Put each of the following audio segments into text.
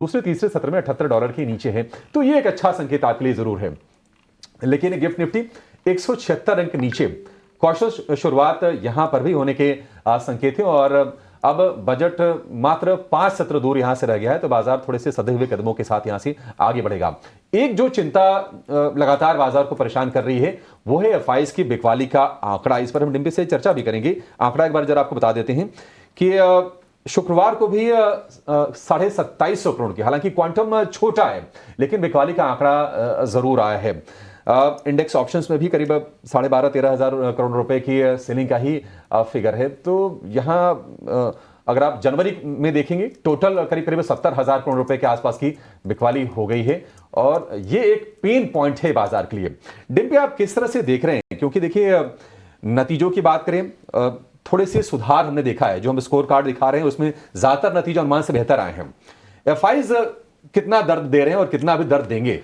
दूसरे तीसरे सत्र में $78 के नीचे है, तो ये एक अच्छा संकेत आपके लिए जरूर है। लेकिन गिफ्ट निफ्टी 176 अंक नीचे, कॉशस शुरुआत यहां पर भी होने के संकेत हैं और अब बजट मात्र 5 सत्र दूर यहां से रह गया है, तो बाजार थोड़े से सधे हुए कदमों के साथ यहां से आगे बढ़ेगा। एक जो चिंता लगातार बाजार को परेशान कर रही है वो है एफआईज की बिकवाली का आंकड़ा। इस पर हम डिम्पी से चर्चा भी करेंगे। आंकड़ा एक बार जरा आपको बता देते हैं कि शुक्रवार को भी 27,500 करोड़ की, हालांकि क्वांटम छोटा है लेकिन बिकवाली का आंकड़ा जरूर आया है। इंडेक्स ऑप्शंस में भी करीब 12,500-13 हजार करोड़ रुपए की सेलिंग का ही फिगर है। तो यहां अगर आप जनवरी में देखेंगे टोटल करीब करीब 70,000 करोड़ रुपए के आसपास की बिकवाली हो गई है और ये एक पेन पॉइंट है बाजार के लिए। डिम्पी, आप किस तरह से देख रहे हैं? क्योंकि देखिए, नतीजों की बात करें, थोड़े से सुधार हमने देखा है, जो हम स्कोर कार्ड दिखा रहे हैं उसमें ज्यादातर नतीजे अनुमान से बेहतर आए हैं। एफआईज कितना दर्द दे रहे हैं और कितना अभी दर्द देंगे?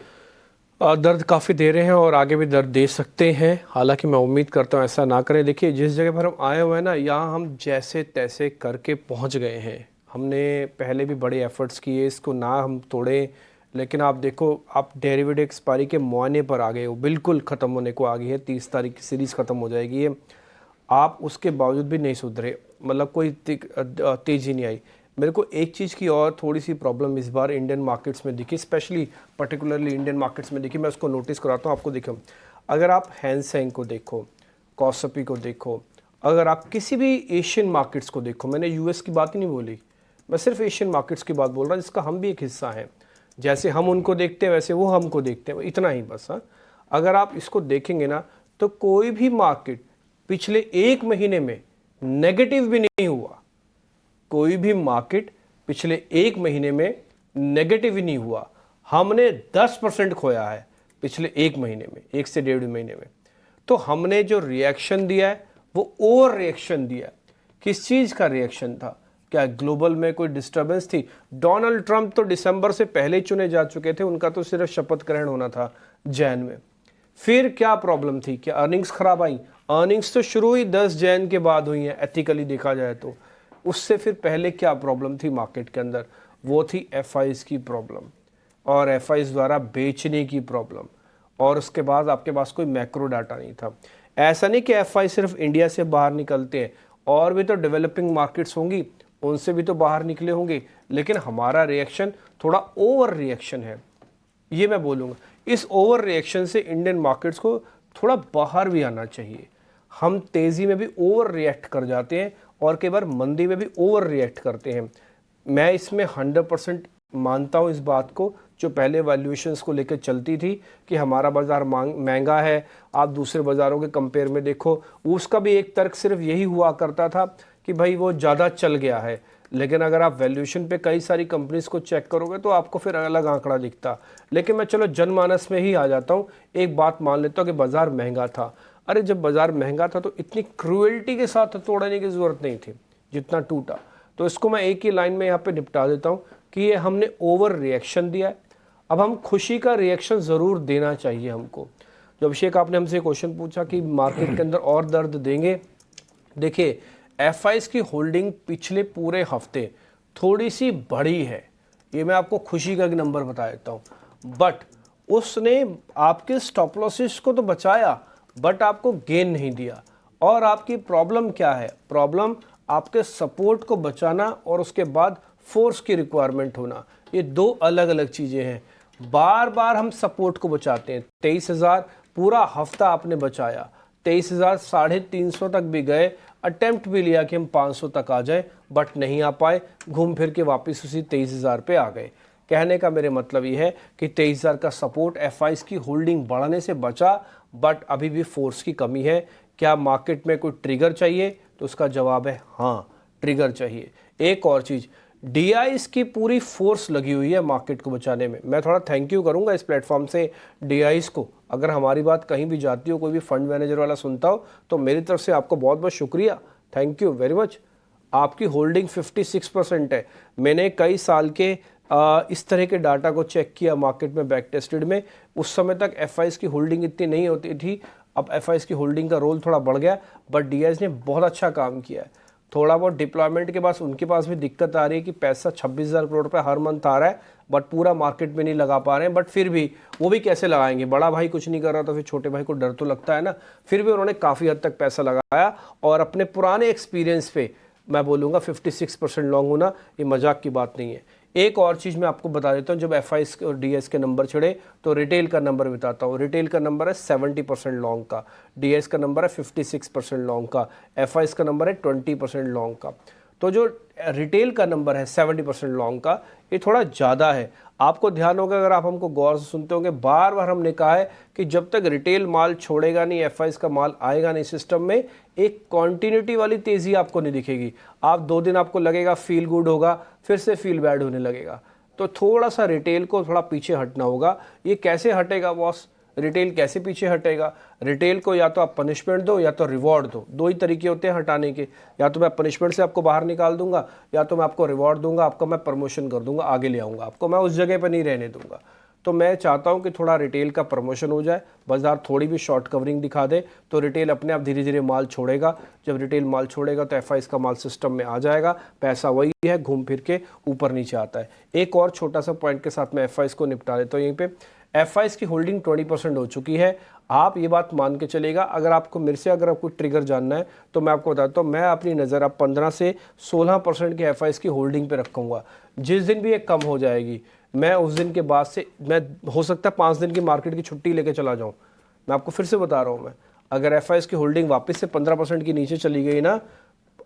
दर्द काफ़ी दे रहे हैं और आगे भी दर्द दे सकते हैं, हालांकि मैं उम्मीद करता हूं ऐसा ना करें। देखिए, जिस जगह पर हम आए हुए हैं ना, यहाँ हम जैसे तैसे करके पहुंच गए हैं। हमने पहले भी बड़े एफर्ट्स किए, इसको ना हम तोड़ें, लेकिन आप देखो, आप डेरिवेटिव एक्सपायरी के मुआयने पर आ गए हो, बिल्कुल ख़त्म होने को आ गई है। 30 तारीख की सीरीज़ ख़त्म हो जाएगी है, आप उसके बावजूद भी नहीं सुधरे, मतलब कोई तेज़ी नहीं आई। मेरे को एक चीज़ की और थोड़ी सी प्रॉब्लम इस बार इंडियन मार्केट्स में दिखी, स्पेशली पर्टिकुलरली इंडियन मार्केट्स में दिखी। मैं उसको नोटिस कराता हूँ आपको। देखो, अगर आप हैंसेंग को देखो, कॉसपी को देखो, अगर आप किसी भी एशियन मार्केट्स को देखो, मैंने यूएस की बात ही नहीं बोली, मैं सिर्फ एशियन मार्केट्स की बात बोल रहा हूँ, जिसका हम भी एक हिस्सा हैं। जैसे हम उनको देखते हैं वैसे वो हमको देखते हैं, इतना ही बस। हाँ, अगर आप इसको देखेंगे ना, तो कोई भी मार्केट पिछले 1 महीने में नेगेटिव भी नहीं हुआ। कोई भी मार्केट पिछले 1 महीने में नेगेटिव ही नहीं हुआ। हमने 10% खोया है पिछले 1 महीने में, 1 से 1.5 महीने में। तो हमने जो रिएक्शन दिया है वो ओवर रिएक्शन दिया है। किस चीज़ का रिएक्शन था? क्या ग्लोबल में कोई डिस्टर्बेंस थी? डोनाल्ड ट्रंप तो दिसंबर से पहले ही चुने जा चुके थे, उनका तो सिर्फ शपथ ग्रहण होना था जैन में। फिर क्या प्रॉब्लम थी? क्या अर्निंग्स खराब आई? अर्निंग्स तो शुरू ही 10 जैन के बाद हुई हैं, एथिकली देखा जाए तो। उससे फिर पहले क्या प्रॉब्लम थी मार्केट के अंदर? वो थी एफआईज की प्रॉब्लम और एफआईज द्वारा बेचने की प्रॉब्लम, और उसके बाद आपके पास कोई मैक्रो डाटा नहीं था। ऐसा नहीं कि एफआई सिर्फ इंडिया से बाहर निकलते हैं, और भी तो डेवलपिंग मार्केट्स होंगी, उनसे भी तो बाहर निकले होंगे, लेकिन हमारा रिएक्शन थोड़ा ओवर रिएक्शन है, ये मैं बोलूँगा। इस ओवर रिएक्शन से इंडियन मार्केट्स को थोड़ा बाहर भी आना चाहिए। हम तेज़ी में भी ओवर रिएक्ट कर जाते हैं और कई बार मंदी में भी ओवर रिएक्ट करते हैं। मैं इसमें 100% मानता हूँ इस बात को, जो पहले वैल्यूएशंस को लेकर चलती थी कि हमारा बाज़ार महंगा है, आप दूसरे बाज़ारों के कंपेयर में देखो, उसका भी एक तर्क सिर्फ यही हुआ करता था कि भाई वो ज़्यादा चल गया है। लेकिन अगर आप वैल्यूएशन पे कई सारी कंपनीज को चेक करोगे तो आपको फिर अलग आंकड़ा दिखता। लेकिन मैं चलो जनमानस में ही आ जाता हूँ, एक बात मान लेता हूँ कि बाज़ार महंगा था। अरे जब बाज़ार महंगा था तो इतनी क्रूएल्टी के साथ तोड़ने की ज़रूरत नहीं थी जितना टूटा। तो इसको मैं एक ही लाइन में यहाँ पे निपटा देता हूँ कि ये हमने ओवर रिएक्शन दिया है। अब हम खुशी का रिएक्शन ज़रूर देना चाहिए हमको। जो अभिषेक, आपने हमसे क्वेश्चन पूछा कि मार्केट के अंदर और दर्द देंगे, देखिए एफआईज की होल्डिंग पिछले पूरे हफ्ते थोड़ी सी बढ़ी है, ये मैं आपको खुशी का एक नंबर बता देता हूँ। बट उसने आपके स्टॉप लॉसेस को तो बचाया, बट आपको गेन नहीं दिया। और आपकी प्रॉब्लम क्या है? प्रॉब्लम आपके सपोर्ट को बचाना और उसके बाद फोर्स की रिक्वायरमेंट होना, ये 2 अलग अलग चीज़ें हैं। बार बार हम सपोर्ट को बचाते हैं। 23,000 पूरा हफ्ता आपने बचाया, 23,350 तक भी गए, अटेम्प्ट भी लिया कि हम 500 तक आ जाए, बट नहीं आ पाए, घूम फिर के वापस उसी 23,000 पे आ गए। कहने का मेरे मतलब ये है कि 23,000 का सपोर्ट एफआईज की होल्डिंग बढ़ाने से बचा, बट अभी भी फोर्स की कमी है। क्या मार्केट में कोई ट्रिगर चाहिए? तो उसका जवाब है हाँ, ट्रिगर चाहिए। एक और चीज़, डीआईज की पूरी फोर्स लगी हुई है मार्केट को बचाने में। मैं थोड़ा थैंक यू करूंगा इस प्लेटफॉर्म से डीआईज को। अगर हमारी बात कहीं भी जाती हो, कोई भी फंड मैनेजर वाला सुनता हो, तो मेरी तरफ से आपको बहुत बहुत शुक्रिया, थैंक यू वेरी मच। आपकी होल्डिंग 56% है। मैंने कई साल के इस तरह के डाटा को चेक किया मार्केट में, बैक टेस्टेड में। उस समय तक एफआईज की होल्डिंग इतनी नहीं होती थी, अब एफआईज की होल्डिंग का रोल थोड़ा बढ़ गया, बट डीआईज ने बहुत अच्छा काम किया है। थोड़ा बहुत डिप्लॉयमेंट के पास, उनके पास भी दिक्कत आ रही है कि पैसा 26,000 करोड़ रुपये हर मंथ आ रहा है, बट पूरा मार्केट में नहीं लगा पा रहे हैं। बट फिर भी वो भी कैसे लगाएंगे, बड़ा भाई कुछ नहीं कर रहा तो फिर छोटे भाई को डर तो लगता है ना। फिर भी उन्होंने काफ़ी हद तक पैसा लगाया और अपने पुराने एक्सपीरियंस पे मैं बोलूँगा 56% लॉन्ग होना ये मजाक की बात नहीं है। एक और चीज़ मैं आपको बता देता हूँ, जब एफआईएस और डीएस के नंबर छिड़े तो रिटेल का नंबर बताता हूँ। रिटेल का नंबर है 70% लॉन्ग का, डीएस का नंबर है 56% लॉन्ग का, एफआईएस का नंबर है 20% लॉन्ग का। तो जो रिटेल का नंबर है 70% लॉन्ग का, ये थोड़ा ज़्यादा है। आपको ध्यान होगा, अगर आप हमको गौर से सुनते होंगे, बार बार हमने कहा है कि जब तक रिटेल माल छोड़ेगा नहीं, एफआईएस का माल आएगा नहीं सिस्टम में, एक कॉन्टिन्यूटी वाली तेज़ी आपको नहीं दिखेगी। आप 2 दिन आपको लगेगा फील गुड होगा, फिर से फील बैड होने लगेगा। तो थोड़ा सा रिटेल को थोड़ा पीछे हटना होगा। ये कैसे हटेगा बॉस, रिटेल कैसे पीछे हटेगा? रिटेल को या तो आप पनिशमेंट दो या तो रिवॉर्ड दो। 2 ही तरीके होते हैं हटाने के, या तो मैं पनिशमेंट से आपको बाहर निकाल दूंगा, या तो मैं आपको रिवॉर्ड दूंगा, आपको मैं प्रमोशन कर दूंगा, आगे ले आऊँगा आपको, मैं उस जगह पर नहीं रहने दूंगा। तो मैं चाहता हूं कि थोड़ा रिटेल का प्रमोशन हो जाए, बाजार थोड़ी भी शॉर्ट कवरिंग दिखा दे तो रिटेल अपने आप धीरे धीरे माल छोड़ेगा। जब रिटेल माल छोड़ेगा तो एफआईएस का माल सिस्टम में आ जाएगा, पैसा वही है, घूम फिर के ऊपर नीचे आता है। एक और छोटा सा पॉइंट के साथ मैं एफआईएस को निपटा देता हूँ। यहीं पे एफआईएस की होल्डिंग 20% हो चुकी है। आप ये बात मान के चलेगा, अगर आपको मेरे से अगर आपको ट्रिगर जानना है तो मैं आपको बताता हूँ, मैं अपनी नज़र अब 15 से 16% की एफआईएस की होल्डिंग पे रखूँगा। जिस दिन भी ये कम हो जाएगी, मैं उस दिन के बाद से, मैं हो सकता है 5 दिन की मार्केट की छुट्टी लेके चला जाऊँ। मैं आपको फिर से बता रहा हूँ, मैं अगर एफआईएस की होल्डिंग वापस से 15% की नीचे चली गई ना,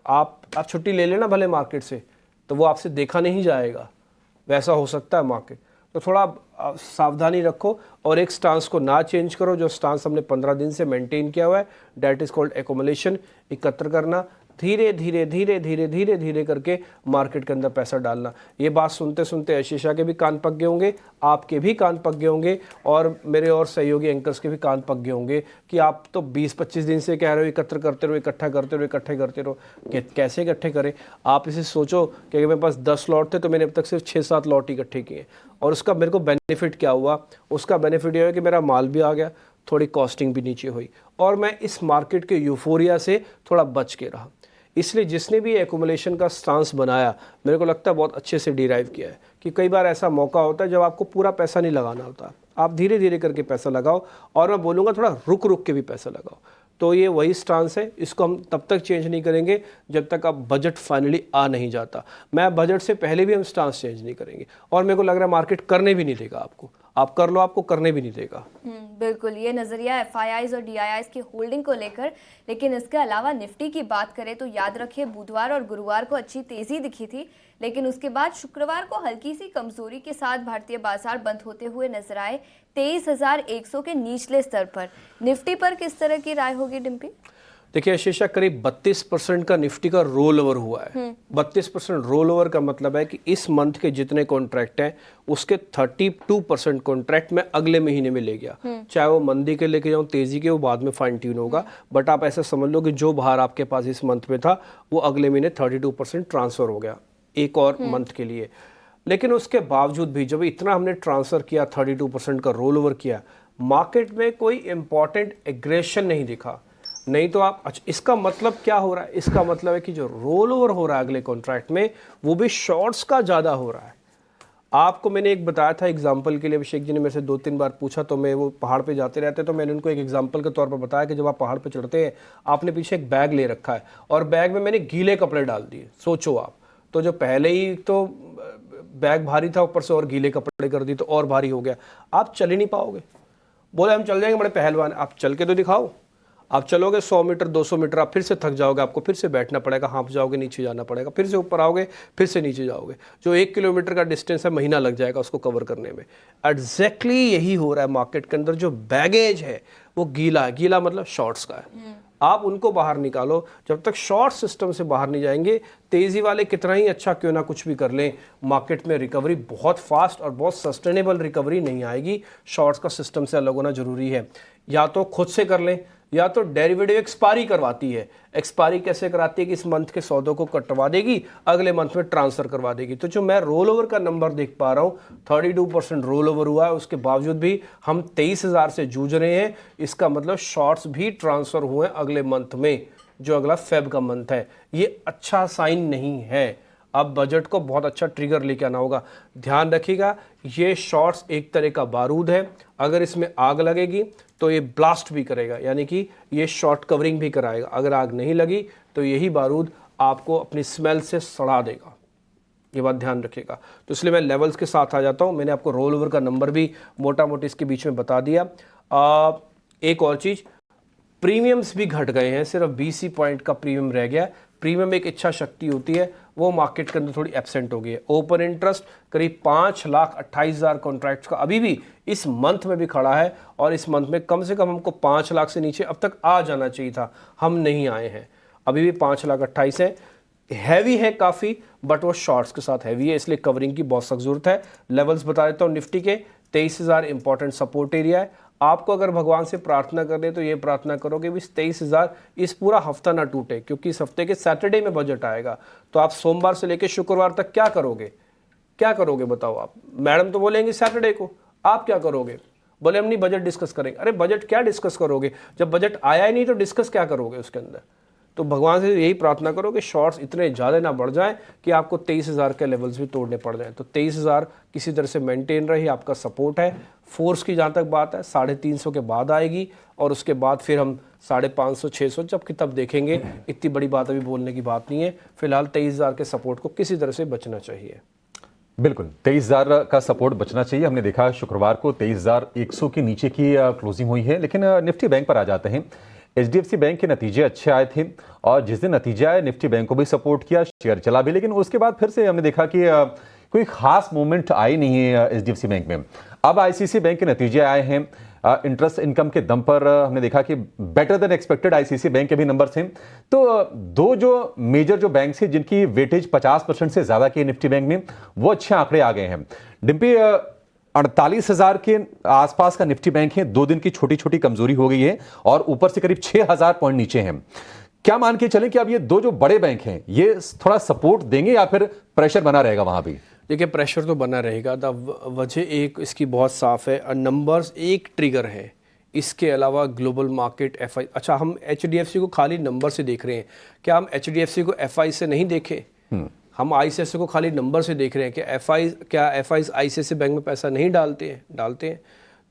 आप छुट्टी ले लेना भले मार्केट से, तो वो आपसे देखा नहीं जाएगा। वैसा हो सकता है मार्केट। तो थोड़ा सावधानी रखो और एक स्टांस को ना चेंज करो। जो स्टांस हमने 15 दिन से मेंटेन किया हुआ है, डैट इज़ कॉल्ड एक्यूमुलेशन, एकत्र करना, धीरे धीरे धीरे धीरे धीरे धीरे करके मार्केट के अंदर पैसा डालना। ये बात सुनते सुनते आशीषा के भी कान पक गए होंगे, आपके भी कान पक गए होंगे, और मेरे और सहयोगी एंकर्स के भी कान पक गए होंगे कि आप तो 20-25 दिन से कह रहे हो एकत्र करते रहो, इकट्ठा करते रहो, इकट्ठे करते रहो। कैसे इकट्ठे करें? आप इसे सोचो कि अगर मेरे पास 10 लॉट थे तो मैंने अब तक सिर्फ 6-7 लॉट इकट्ठे किए, और उसका मेरे को बेनिफिट क्या हुआ? उसका बेनिफिट ये है कि मेरा माल भी आ गया, थोड़ी कॉस्टिंग भी नीचे हुई, और मैं इस मार्केट के यूफोरिया से थोड़ा बच के रहा। इसलिए जिसने भी एक्यूमुलेशन का स्टांस बनाया, मेरे को लगता है बहुत अच्छे से डिराइव किया है। कि कई बार ऐसा मौका होता है जब आपको पूरा पैसा नहीं लगाना होता, आप धीरे धीरे करके पैसा लगाओ, और मैं बोलूँगा थोड़ा रुक रुक के भी पैसा लगाओ। तो ये वही स्टांस है, इसको हम तब तक चेंज नहीं करेंगे जब तक अब बजट फाइनली आ नहीं जाता। मैं बजट से पहले भी हम स्टांस चेंज नहीं करेंगे, और मेरे को लग रहा है मार्केट करने भी नहीं देगा आपको। आप कर लो, आपको करने भी नहीं देगा। बिल्कुल, ये नज़रिया एफआईआईज और डीआईआईज की होल्डिंग को लेकर। लेकिन इसके अलावा निफ्टी की बात करें तो याद रखिए, बुधवार और गुरुवार को अच्छी तेजी दिखी थी, लेकिन उसके बाद शुक्रवार को हल्की सी कमजोरी के साथ भारतीय बाजार बंद होते हुए नजर आए 23,100 के निचले स्तर पर। निफ्टी पर किस तरह की राय होगी डिम्पी? देखिए आशीषा, करीब 32% का निफ्टी का रोल ओवर हुआ है। 32% रोल ओवर का मतलब है कि इस मंथ के जितने कॉन्ट्रैक्ट हैं उसके 32% कॉन्ट्रैक्ट मैं अगले महीने में ले गया। चाहे वो मंदी के लेके जाऊँ, तेजी के, वो बाद में फाइन ट्यून होगा, बट आप ऐसा समझ लो कि जो बाहर आपके पास इस मंथ में था वो अगले महीने 32% ट्रांसफर हो गया एक और मंथ के लिए। लेकिन उसके बावजूद भी जब इतना हमने ट्रांसफर किया, 32% का रोल ओवर किया, मार्केट में कोई इंपॉर्टेंट एग्रेशन नहीं दिखा। नहीं तो आप, अच्छा इसका मतलब क्या हो रहा है? इसका मतलब है कि जो रोल ओवर हो रहा है अगले कॉन्ट्रैक्ट में, वो भी शॉर्ट्स का ज़्यादा हो रहा है। आपको मैंने एक बताया था एग्जाम्पल के लिए, अभिषेक जी ने मेरे से 2-3 बार पूछा, तो मैं, वो पहाड़ पे जाते रहते, तो मैंने उनको एक एग्जाम्पल के तौर पर बताया कि जब आप पहाड़ पे चढ़ते हैं, आपने पीछे एक बैग ले रखा है और बैग में मैंने गीले कपड़े डाल दिए। सोचो आप, तो जो पहले ही तो बैग भारी था, ऊपर से और गीले कपड़े कर दिए तो और भारी हो गया, आप चल ही नहीं पाओगे। बोले हम चल जाएंगे, बड़े पहलवान। आप चल के तो दिखाओ। आप चलोगे 100 मीटर 200 मीटर, आप फिर से थक जाओगे, आपको फिर से बैठना पड़ेगा, हाँफ जाओगे, नीचे जाना पड़ेगा, फिर से ऊपर आओगे, फिर से नीचे जाओगे। जो 1 किलोमीटर का डिस्टेंस है, महीना लग जाएगा उसको कवर करने में। एग्जैक्टली यही हो रहा है मार्केट के अंदर। जो बैगेज है वो गीला है, गीला मतलब शॉर्ट्स का है। आप उनको बाहर निकालो। जब तक शॉर्ट सिस्टम से बाहर नहीं जाएंगे, तेजी वाले कितना ही अच्छा क्यों ना कुछ भी कर लें, मार्केट में रिकवरी बहुत फास्ट और बहुत सस्टेनेबल रिकवरी नहीं आएगी। शॉर्ट्स का सिस्टम से अलग होना जरूरी है। या तो खुद से कर लें, या तो डेरिवेटिव एक्सपायरी करवाती है। एक्सपायरी कैसे कराती है कि इस मंथ के सौदों को कटवा देगी, अगले मंथ में ट्रांसफर करवा देगी। तो जो मैं रोल ओवर का नंबर देख पा रहा हूँ, 32% रोल ओवर हुआ है, उसके बावजूद भी हम 23,000 से जूझ रहे हैं। इसका मतलब शॉर्ट्स भी ट्रांसफर हुए अगले मंथ में, जो अगला फेब का मंथ है। ये अच्छा साइन नहीं है। अब बजट को बहुत अच्छा ट्रिगर लेके आना होगा। ध्यान रखिएगा, ये शॉर्ट्स एक तरह का बारूद है, अगर इसमें आग लगेगी तो ये ब्लास्ट भी करेगा, यानी कि ये शॉर्ट कवरिंग भी कराएगा। अगर आग नहीं लगी तो यही बारूद आपको अपनी स्मेल से सड़ा देगा, ये बात ध्यान रखिएगा। तो इसलिए मैं लेवल्स के साथ आ जाता हूँ। मैंने आपको रोल ओवर का नंबर भी मोटा मोटी इसके बीच में बता दिया। एक और चीज़, प्रीमियम्स भी घट गए हैं, सिर्फ 20 पॉइंट का प्रीमियम रह गया। प्रीमियम एक इच्छा शक्ति होती है, वो मार्केट के अंदर थोड़ी एब्सेंट हो गई है। ओपन इंटरेस्ट करीब 5,28,000 कॉन्ट्रैक्ट्स का अभी भी इस मंथ में भी खड़ा है, और इस मंथ में कम से कम हमको 5 लाख से नीचे अब तक आ जाना चाहिए था, हम नहीं आए हैं, अभी भी 5,28,000 है। हैवी है काफ़ी, बट वो शॉर्ट्स के साथ हैवी है, इसलिए कवरिंग की बहुत सख्त जरूरत है। लेवल्स बता देता हूँ निफ्टी के। 23,000 इंपॉर्टेंट सपोर्ट एरिया है। आपको अगर भगवान से प्रार्थना करनी तो ये प्रार्थना करोगे भी 23,000 इस पूरा हफ्ता ना टूटे, क्योंकि इस हफ्ते के सैटरडे में बजट आएगा। तो आप सोमवार से लेकर शुक्रवार तक क्या करोगे, क्या करोगे बताओ आप? मैडम तो बोलेंगे सैटरडे को, आप क्या करोगे? बोले हम नहीं बजट डिस्कस करेंगे। अरे बजट क्या डिस्कस करोगे, जब बजट आया ही नहीं तो डिस्कस क्या करोगे उसके अंदर? तो भगवान से यही प्रार्थना करो कि शॉर्ट्स इतने ज़्यादा ना बढ़ जाएं कि आपको 23,000 के लेवल्स भी तोड़ने पड़ जाएं। तो 23,000 किसी तरह से मेंटेन रही, आपका सपोर्ट है। फोर्स की जहाँ तक बात है 350 के बाद आएगी, और उसके बाद फिर हम 550 600 जब कि तब देखेंगे। इतनी बड़ी बात अभी बोलने की बात नहीं है। फिलहाल 23,000 के सपोर्ट को किसी तरह से बचना चाहिए। बिल्कुल 23,000 का सपोर्ट बचना चाहिए। हमने देखा शुक्रवार को 23,100 के नीचे की क्लोजिंग हुई है। लेकिन निफ्टी बैंक पर आ जाते हैं। HDFC बैंक के नतीजे अच्छे आए थे, और जिस दिन नतीजे आए निफ्टी बैंक को भी सपोर्ट किया, शेयर चला भी। लेकिन उसके बाद फिर से हमने देखा कि कोई खास मूवमेंट आई नहीं है HDFC बैंक में। अब ICICI बैंक के नतीजे आए हैं। इंटरेस्ट इनकम के दम पर हमने देखा कि better than expected ICICI bank के भी नंबर्स हैं। तो दो जो मेजर जो बैंक्स हैं जिनकी वेटेज 50% से ज्यादा की निफ्टी बैंक में, वो अच्छे आंकड़े आ गए हैं। डिम्पी, 48,000 के आसपास का निफ्टी बैंक है। 2 दिन की छोटी छोटी कमजोरी हो गई है, और ऊपर से करीब 6,000 पॉइंट नीचे हैं। क्या मान के चलें कि अब ये दो जो बड़े बैंक हैं ये थोड़ा सपोर्ट देंगे, या फिर प्रेशर बना रहेगा वहां भी? देखिए, प्रेशर तो बना रहेगा। वजह एक इसकी बहुत साफ है, नंबर्स एक ट्रिगर है, इसके अलावा ग्लोबल मार्केट FI। अच्छा, हम HDFC को खाली नंबर से देख रहे हैं, क्या हम HDFC को FI से नहीं देखे? हम ICICI को खाली नंबर से देख रहे हैं कि FIs ICICI बैंक में पैसा नहीं डालते हैं।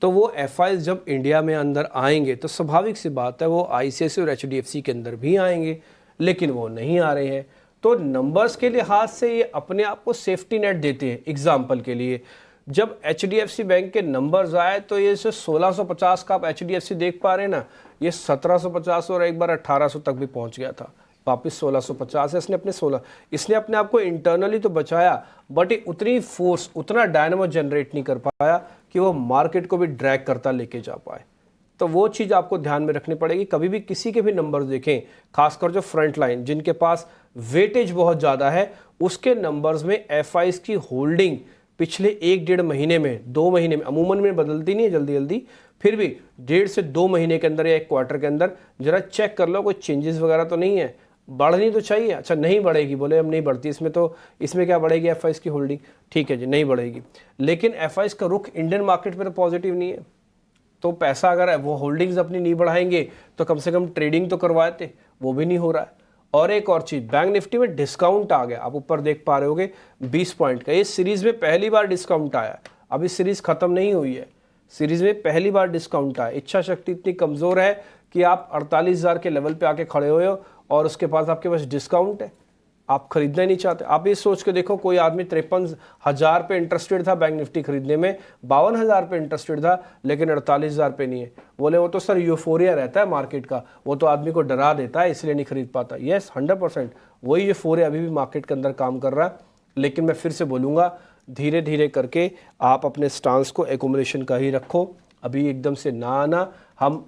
तो वो FIs जब इंडिया में अंदर आएंगे तो स्वाभाविक सी बात है वो ICICI और HDFC के अंदर भी आएंगे, लेकिन वो नहीं आ रहे हैं। तो नंबर्स के लिहाज से ये अपने आप को सेफ्टी नेट देते हैं। एग्जाम्पल के लिए, जब HDFC बैंक के नंबर्स आए तो ये जो 1650 का आप HDFC देख पा रहे हैं ना, ये 1750 और एक बार 1800 तक भी पहुंच गया था। वापिस 1650 है। इसने अपने आप को इंटरनली तो बचाया, बट ये उतनी फोर्स, उतना डायनामो जनरेट नहीं कर पाया कि वो मार्केट को भी ड्रैग करता लेके जा पाए। तो वो चीज़ आपको ध्यान में रखनी पड़ेगी। कभी भी किसी के भी नंबर्स देखें, खासकर जो फ्रंट लाइन जिनके पास वेटेज बहुत ज़्यादा है, उसके नंबर्स में FIs की होल्डिंग पिछले 1-1.5 महीने में, 2 महीने में, अमूमन में बदलती नहीं है जल्दी, फिर भी 1.5 से 2 महीने के अंदर या 1 क्वार्टर के अंदर जरा चेक कर लो, कोई चेंजेस वगैरह तो नहीं है। बढ़नी तो चाहिए। अच्छा, नहीं बढ़ेगी, बोले हम नहीं बढ़ती इसमें, तो इसमें क्या बढ़ेगी FIs की होल्डिंग? ठीक है जी, नहीं बढ़ेगी, लेकिन FIs का रुख इंडियन मार्केट पर पॉजिटिव नहीं है। तो पैसा अगर वो होल्डिंग्स अपनी नहीं बढ़ाएंगे तो कम से कम ट्रेडिंग तो करवाए थे, वो भी नहीं हो रहा है। और एक और चीज़, बैंक निफ्टी में डिस्काउंट आ गया, आप ऊपर देख पा रहे होगे 20 पॉइंट का। ये सीरीज में पहली बार डिस्काउंट आया, अभी सीरीज खत्म नहीं हुई है, सीरीज में पहली बार डिस्काउंट आया। इच्छा शक्ति इतनी कमज़ोर है कि आप 48,000 के लेवल पे आके खड़े हुए हो और उसके पास आपके पास डिस्काउंट है, आप खरीदना ही नहीं चाहते। आप ये सोच के देखो, कोई आदमी 53,000 पे इंटरेस्टेड था बैंक निफ्टी खरीदने में, 52,000 पे इंटरेस्टेड था, लेकिन 48,000 पे नहीं है। बोले वो तो सर यूफोरिया रहता है मार्केट का, वो तो आदमी को डरा देता है इसलिए नहीं खरीद पाता। यस, 100% वही यूफोरिया अभी भी मार्केट के अंदर काम कर रहा है। लेकिन मैं फिर से बोलूँगा, धीरे धीरे करके आप अपने स्टांस को एकोमोडेशन का ही रखो, अभी एकदम से ना आना। हम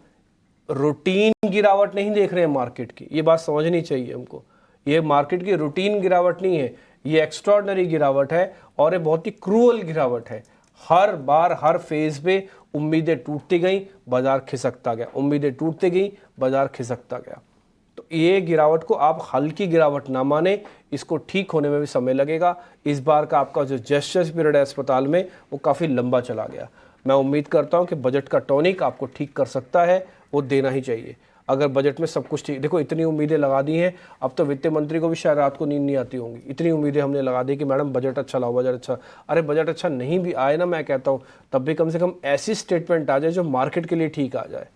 रूटीन गिरावट नहीं देख रहे हैं मार्केट की, ये बात समझनी चाहिए हमको। ये मार्केट की रूटीन गिरावट नहीं है, ये एक्स्ट्रॉर्डनरी गिरावट है, और ये बहुत ही क्रूअल गिरावट है। हर बार हर फेज पे उम्मीदें टूटती गई, बाजार खिसकता गया, उम्मीदें टूटती गई, बाजार खिसकता गया। तो ये गिरावट को आप हल्की गिरावट ना माने, इसको ठीक होने में भी समय लगेगा। इस बार का आपका जो जेस्चर्स पीरियड है अस्पताल में, वो काफ़ी लंबा चला गया। मैं उम्मीद करता हूँ कि बजट का टॉनिक आपको ठीक कर सकता है, वो देना ही चाहिए। अगर बजट में सब कुछ ठीक, देखो इतनी उम्मीदें लगा दी हैं, अब तो वित्त मंत्री को भी शायद रात को नींद नहीं आती होंगी, इतनी उम्मीदें हमने लगा दी कि मैडम बजट अच्छा लाओ, बजट अच्छा। अरे बजट अच्छा नहीं भी आए ना, मैं कहता हूँ तब भी कम से कम ऐसी स्टेटमेंट आ जाए जो मार्केट के लिए ठीक आ जाए,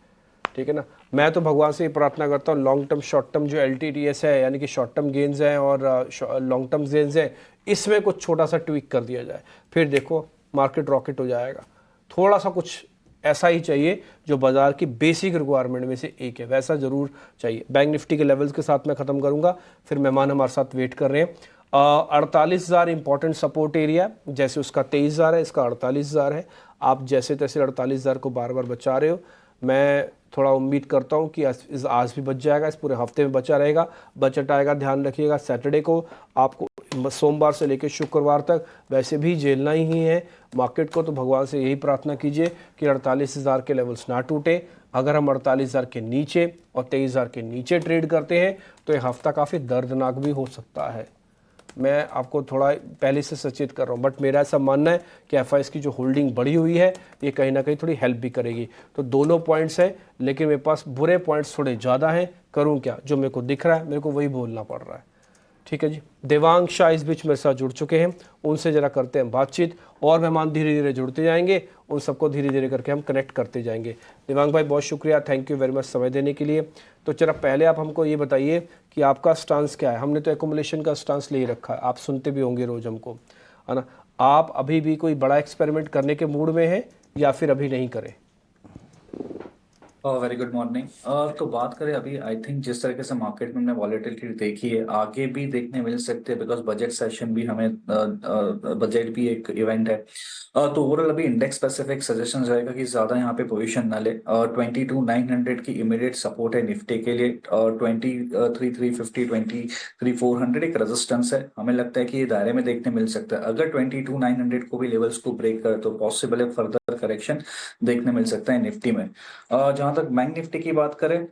ठीक है ना। मैं तो भगवान से ये प्रार्थना करता हूँ लॉन्ग टर्म शॉर्ट टर्म जो LTTS है, यानी कि शॉर्ट टर्म गेन्स हैं और लॉन्ग टर्म गेन्स हैं, इसमें कुछ छोटा सा ट्विक कर दिया जाए, फिर देखो मार्केट रॉकेट हो जाएगा। थोड़ा सा कुछ ऐसा ही चाहिए जो बाजार की बेसिक रिक्वायरमेंट में से एक है, वैसा जरूर चाहिए। बैंक निफ्टी के लेवल्स के साथ मैं खत्म करूंगा, फिर मेहमान हमारे साथ वेट कर रहे हैं। 48,000 इंपॉर्टेंट सपोर्ट एरिया, जैसे उसका 23,000 है, इसका 48,000 है। आप जैसे तैसे 48,000 को बार बार बचा रहे हो, मैं थोड़ा उम्मीद करता हूँ कि आज भी बच जाएगा, इस पूरे हफ्ते में बचा रहेगा। बजट आएगा, ध्यान रखिएगा सैटरडे को, आपको सोमवार से लेकर शुक्रवार तक वैसे भी झेलना ही है मार्केट को। तो भगवान से यही प्रार्थना कीजिए कि 48,000 के लेवल्स ना टूटे। अगर हम 48,000 के नीचे और 23,000 के नीचे ट्रेड करते हैं तो ये हफ्ता काफ़ी दर्दनाक भी हो सकता है। मैं आपको थोड़ा पहले से सचेत कर रहा हूँ, बट मेरा ऐसा मानना है कि FIs की जो होल्डिंग बढ़ी हुई है ये कहीं ना कहीं थोड़ी हेल्प भी करेगी। तो दोनों पॉइंट्स हैं, लेकिन मेरे पास बुरे पॉइंट्स थोड़े ज़्यादा हैं। करूँ क्या, जो मेरे को दिख रहा है मेरे को वही बोलना पड़ रहा है। ठीक है जी, देवांग शाह इस बीच मेरे साथ जुड़ चुके हैं, उनसे ज़रा करते हैं बातचीत, और मेहमान धीरे धीरे जुड़ते जाएंगे, उन सबको धीरे धीरे करके हम कनेक्ट करते जाएंगे। देवांग भाई बहुत शुक्रिया, थैंक यू वेरी मच समय देने के लिए। तो जरा पहले आप हमको ये बताइए कि आपका स्टांस क्या है। हमने तो एकोमुलेशन का स्टांस ले ही रखा है, आप सुनते भी होंगे रोज़ हमको, है ना। आप अभी भी कोई बड़ा एक्सपेरिमेंट करने के मूड में हैं या फिर अभी नहीं करें? Very good morning. तो बात करें अभी, आई थिंक जिस तरीके से मार्केट में हमने वॉलेटिलिटी देखी है आगे भी देखने मिल सकते हैं, बिकॉज बजट सेशन भी हमें बजट भी एक इवेंट है। तो ओवरऑल अभी इंडेक्स स्पेसिफिक सजेशन रहेगा कि ज्यादा यहाँ पे पोजीशन ना ले। 22,900 की इमीडिएट सपोर्ट है निफ्टी के लिए, 23,350 23,400 एक रेजिस्टेंस है। हमें लगता है कि ये दायरे में देखने मिल सकता है। अगर 22,900 को भी लेवल्स को ब्रेक करे तो पॉसिबल है फर्दर करेक्शन देखने मिल सकता है निफ्टी में। जहां तक बैंक निफ्टी की बात करें,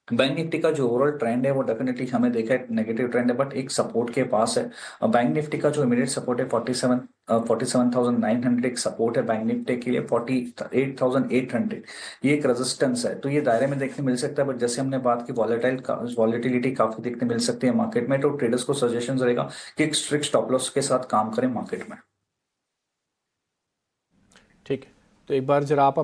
बैंक निफ्टी का जो ओवरऑल ट्रेंड है वो डेफिनेटली हमें देखा है नेगेटिव ट्रेंड है, बट एक सपोर्ट के पास है। बैंक निफ्टी का जो इमीडिएट सपोर्ट है 47,900 एक सपोर्ट है बैंक निफ्टी के लिए, 48,800 ये एक रेजिस्टेंस है। तो ये दायरे में देखने मिल सकता है, बट जैसे हमने बात की वॉलेटिलिटी काफी देखने मिल सकती है मार्केट में। तो ट्रेडर्स को सजेशन रहेगा कि एक स्ट्रिक्ट स्टॉप लॉस के साथ काम करें मार्केट में। ठीक है, तो एक बार जरा आप